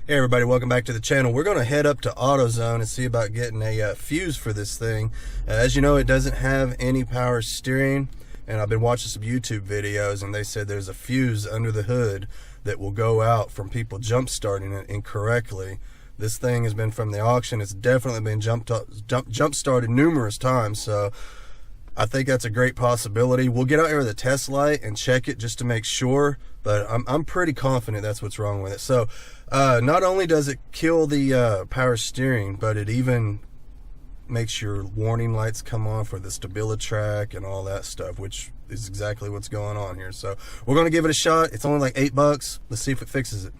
Hey everybody, welcome back to the channel. We're going to head up to AutoZone and see about getting a fuse for this thing. As you know, it doesn't have any power steering, and I've been watching some YouTube videos and they said there's a fuse under the hood that will go out from people jump starting it incorrectly. This thing has been from the auction. It's definitely been jump started numerous times, so I think that's a great possibility. We'll get out here with a test light and check it just to make sure, but I'm pretty confident that's what's wrong with it. So not only does it kill the power steering, but it even makes your warning lights come on for the StabiliTrak and all that stuff, which is exactly what's going on here. So we're going to give it a shot. It's only like $8. Let's see if it fixes it.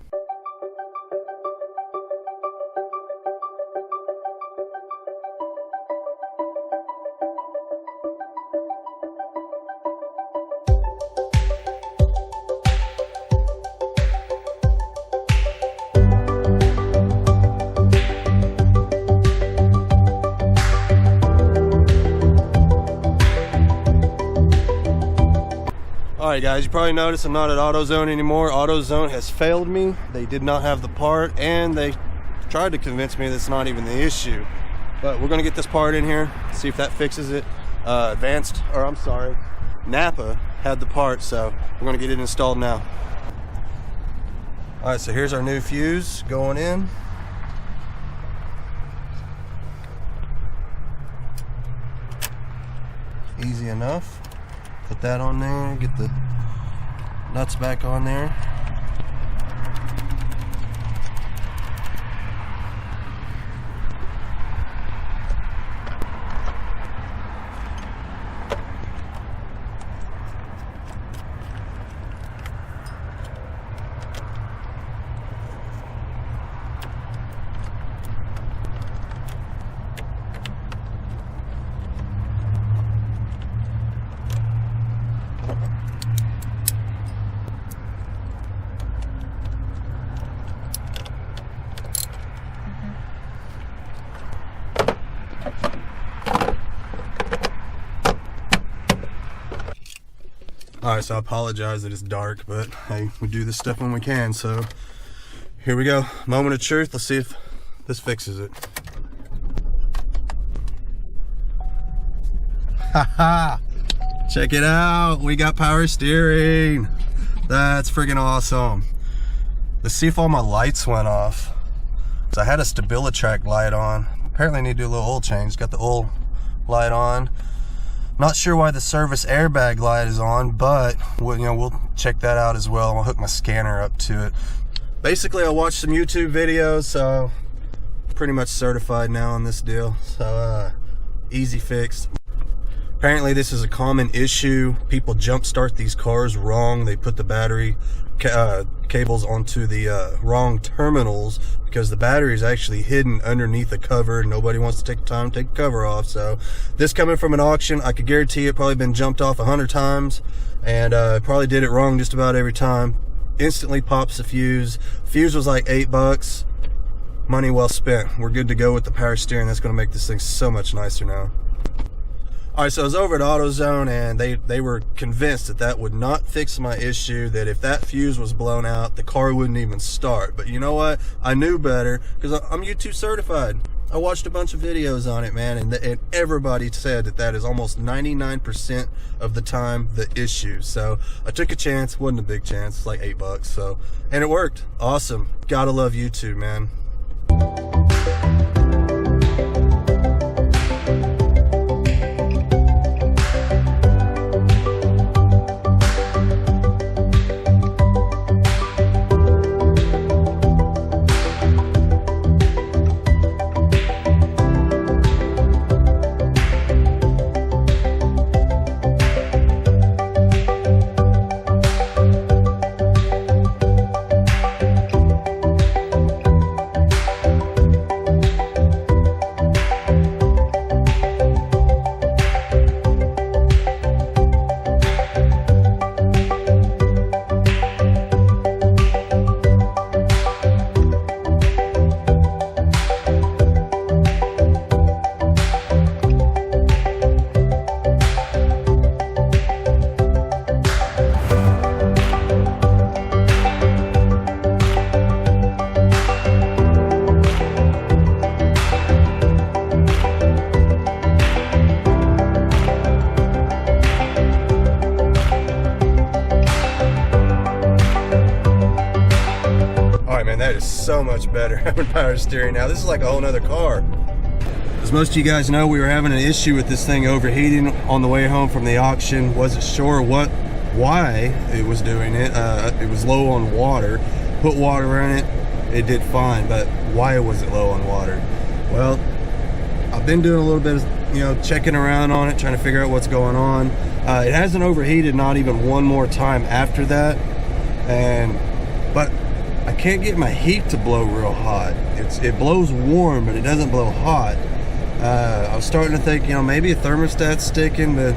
Alright guys, you probably noticed I'm not at AutoZone anymore. AutoZone has failed me. They did not have the part, and they tried to convince me that's not even the issue. But we're gonna get this part in here, see if that fixes it. Napa had the part, so we're gonna get it installed now. Alright, so here's our new fuse going in. Easy enough. Put that on there, get the nuts back on there. Alright, so I apologize that it's dark, but hey, we do this stuff when we can, so here we go. Moment of truth. Let's see if this fixes it. Haha! Check it out! We got power steering! That's freaking awesome. Let's see if all my lights went off. So I had a StabiliTrak light on. Apparently I need to do a little oil change. Got the oil light on. Not sure why the service airbag light is on, but we'll check that out as well. I'll hook my scanner up to it. Basically, I watched some YouTube videos, so pretty much certified now on this deal. So easy fix. Apparently, this is a common issue. People jump start these cars wrong. They put the battery cables onto the wrong terminals because the battery is actually hidden underneath the cover and nobody wants to take the time to take the cover off. So this coming from an auction, I could guarantee it probably been jumped off 100 times, and probably did it wrong just about every time. Instantly pops the fuse. Fuse was like $8. Money well spent. We're good to go with the power steering. That's going to make this thing so much nicer now. Alright, so I was over at AutoZone and they were convinced that that would not fix my issue, that if that fuse was blown out, the car wouldn't even start. But you know what? I knew better because I'm YouTube certified. I watched a bunch of videos on it, man, and everybody said that that is almost 99% of the time the issue. So I took a chance. Wasn't a big chance, like $8. So, and it worked. Awesome. Gotta love YouTube, man. that is so much better having power steering now. This is like a whole nother car. As most of you guys know, we were having an issue with this thing overheating on the way home from the auction. Wasn't sure why it was doing it. It was low on water. Put water in it, it did fine, but why was it low on water? Well, I've been doing a little bit of, checking around on it, trying to figure out what's going on. It hasn't overheated not even one more time after that, but I can't get my heat to blow real hot. It blows warm, but it doesn't blow hot. I was starting to think, maybe a thermostat's sticking, but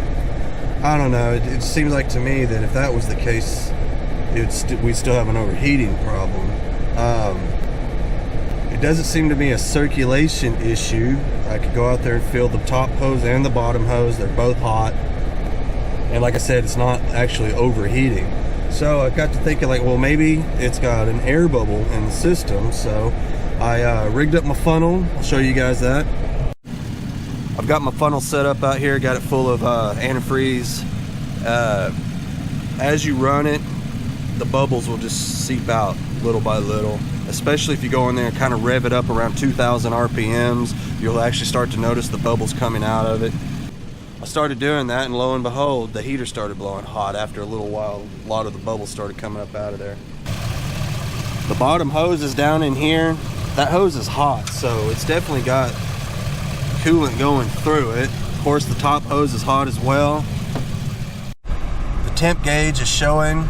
I don't know. It seems like to me that if that was the case, we'd still have an overheating problem. It doesn't seem to be a circulation issue. I could go out there and feel the top hose and the bottom hose. They're both hot. And like I said, it's not actually overheating. So I got to thinking like, well, maybe it's got an air bubble in the system. So I rigged up my funnel. I'll show you guys that. I've got my funnel set up out here, got it full of antifreeze. As you run it, the bubbles will just seep out little by little, especially if you go in there and kind of rev it up around 2,000 RPMs. You'll actually start to notice the bubbles coming out of it. I started doing that, and lo and behold, the heater started blowing hot. After a little while, a lot of the bubbles started coming up out of there. The bottom hose is down in here. That hose is hot, so it's definitely got coolant going through it. Of course, the top hose is hot as well. The temp gauge is showing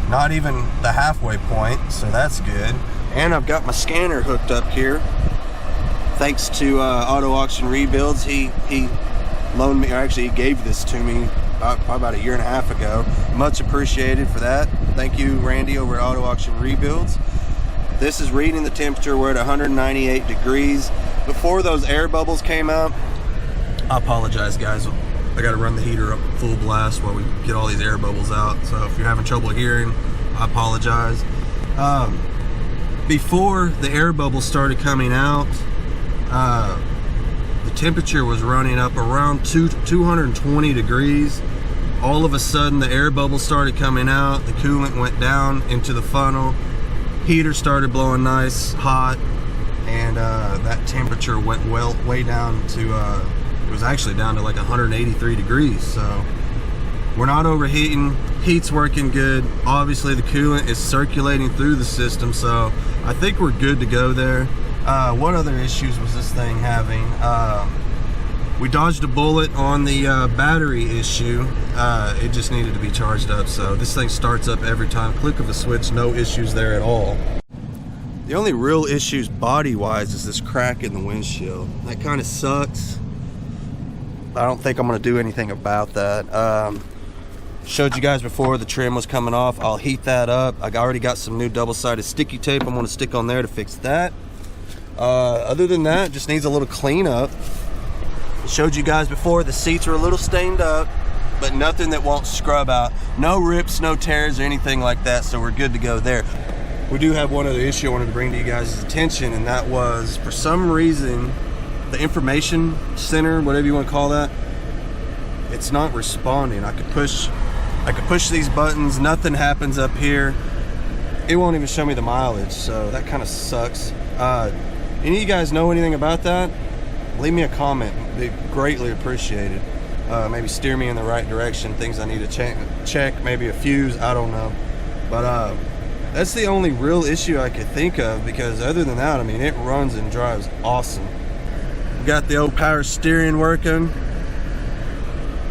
not even the halfway point, so that's good. And I've got my scanner hooked up here. Thanks to Auto Auction Rebuilds, he loaned me, or actually he gave this to me probably about 1.5 years ago. Much appreciated for that. Thank you, Randy, over at Auto Auction Rebuilds. This is reading the temperature. We're at 198 degrees. Before those air bubbles came out, I apologize, guys. I got to run the heater up full blast while we get all these air bubbles out. So if you're having trouble hearing, I apologize. Before the air bubbles started coming out, the temperature was running up around 220 degrees. All of a sudden, the air bubbles started coming out. The coolant went down into the funnel. Heater started blowing nice, hot, and that temperature went way down to, it was actually down to like 183 degrees. So we're not overheating. Heat's working good. Obviously, the coolant is circulating through the system, so I think we're good to go there. What other issues was this thing having? We dodged a bullet on the battery issue. It just needed to be charged up, so this thing starts up every time. Click of a switch, no issues there at all. The only real issues body-wise is this crack in the windshield. That kind of sucks. I don't think I'm going to do anything about that. Showed you guys before the trim was coming off. I'll heat that up. I already got some new double-sided sticky tape I'm going to stick on there to fix that. Other than that, just needs a little cleanup. Showed you guys before, the seats are a little stained up, but nothing that won't scrub out. No rips, no tears, or anything like that, so we're good to go there. We do have one other issue I wanted to bring to you guys' attention, and that was, for some reason, the information center, whatever you want to call that, it's not responding. I could push these buttons, nothing happens up here. It won't even show me the mileage, so that kind of sucks. Any of you guys know anything about that? Leave me a comment. It'd be greatly appreciated. Maybe steer me in the right direction, things I need to check, maybe a fuse, I don't know. But that's the only real issue I could think of, because other than that, I mean, it runs and drives awesome. We got the old power steering working.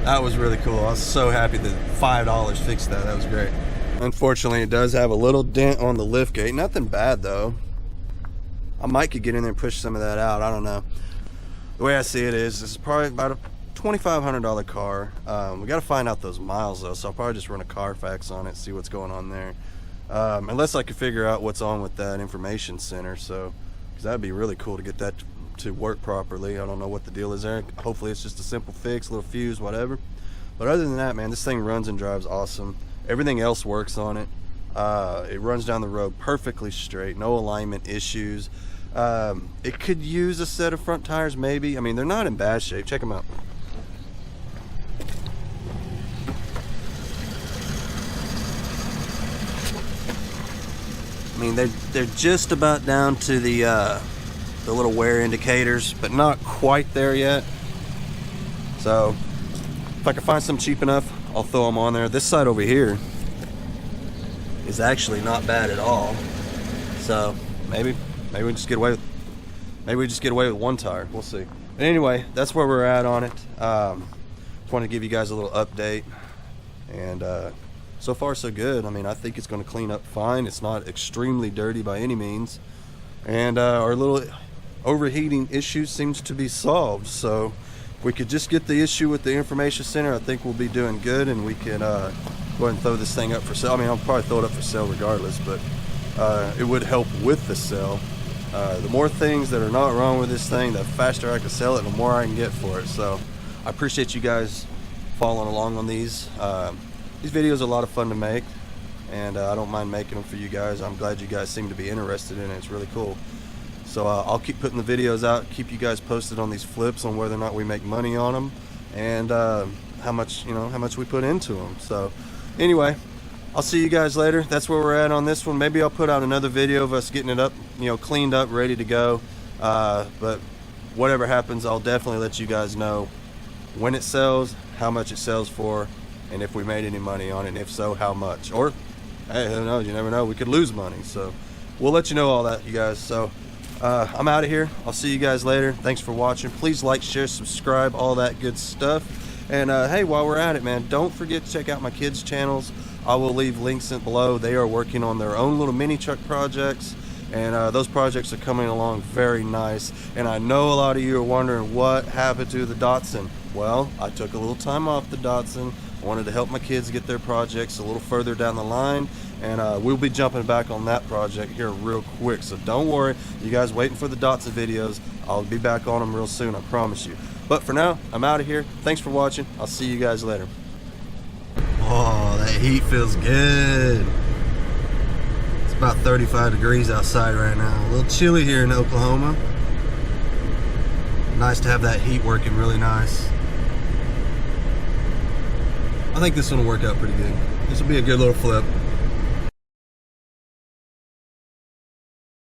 That was really cool. I was so happy that $5 fixed that. That was great. Unfortunately, it does have a little dent on the lift gate. Nothing bad though. I might could get in there and push some of that out. I don't know. The way I see it is, this is probably about a $2,500 car. We got to find out those miles though, so I'll probably just run a Carfax on it, see what's going on there. Unless I could figure out what's on with that information center, so because that'd be really cool to get that to work properly. I don't know what the deal is there. Hopefully it's just a simple fix, little fuse, whatever. But other than that, man, this thing runs and drives awesome. Everything else works on it. It runs down the road perfectly straight, no alignment issues. It could use a set of front tires maybe. I mean, they're not in bad shape. Check them out. I mean, they're just about down to the little wear indicators, but not quite there yet. So if I can find some cheap enough, I'll throw them on there. This side over here is actually not bad at all. So maybe we just get away with one tire. We'll see. But anyway, that's where we're at on it. Just wanted to give you guys a little update, and so far so good. I mean, I think it's going to clean up fine. It's not extremely dirty by any means, and our little overheating issue seems to be solved. So if we could just get the issue with the information center, I think we'll be doing good, and we can go ahead and throw this thing up for sale. I mean, I'll probably throw it up for sale regardless, but it would help with the sale. The more things that are not wrong with this thing, the faster I can sell it, the more I can get for it. So I appreciate you guys following along on these. These videos are a lot of fun to make, and I don't mind making them for you guys. I'm glad you guys seem to be interested in it. It's really cool. So I'll keep putting the videos out, keep you guys posted on these flips, on whether or not we make money on them, and how much we put into them. So anyway, I'll see you guys later. That's where we're at on this one. Maybe I'll put out another video of us getting it up, cleaned up, ready to go. But whatever happens, I'll definitely let you guys know when it sells, how much it sells for, and if we made any money on it, and if so, how much. Or hey, who knows, you never know, we could lose money. So we'll let you know all that, you guys. So I'm out of here. I'll see you guys later. Thanks for watching. Please like, share, subscribe, all that good stuff. And hey, while we're at it, man, don't forget to check out my kids' channels. I will leave links in below. They are working on their own little mini truck projects, and those projects are coming along very nice. And I know a lot of you are wondering what happened to the Datsun. Well, I took a little time off the Datsun. I wanted to help my kids get their projects a little further down the line, and we'll be jumping back on that project here real quick. So don't worry, you guys waiting for the Datsun videos. I'll be back on them real soon, I promise you. But for now, I'm out of here. Thanks for watching. I'll see you guys later. Oh, that heat feels good. It's about 35 degrees outside right now. A little chilly here in Oklahoma. Nice to have that heat working really nice. I think this one will work out pretty good. This will be a good little flip.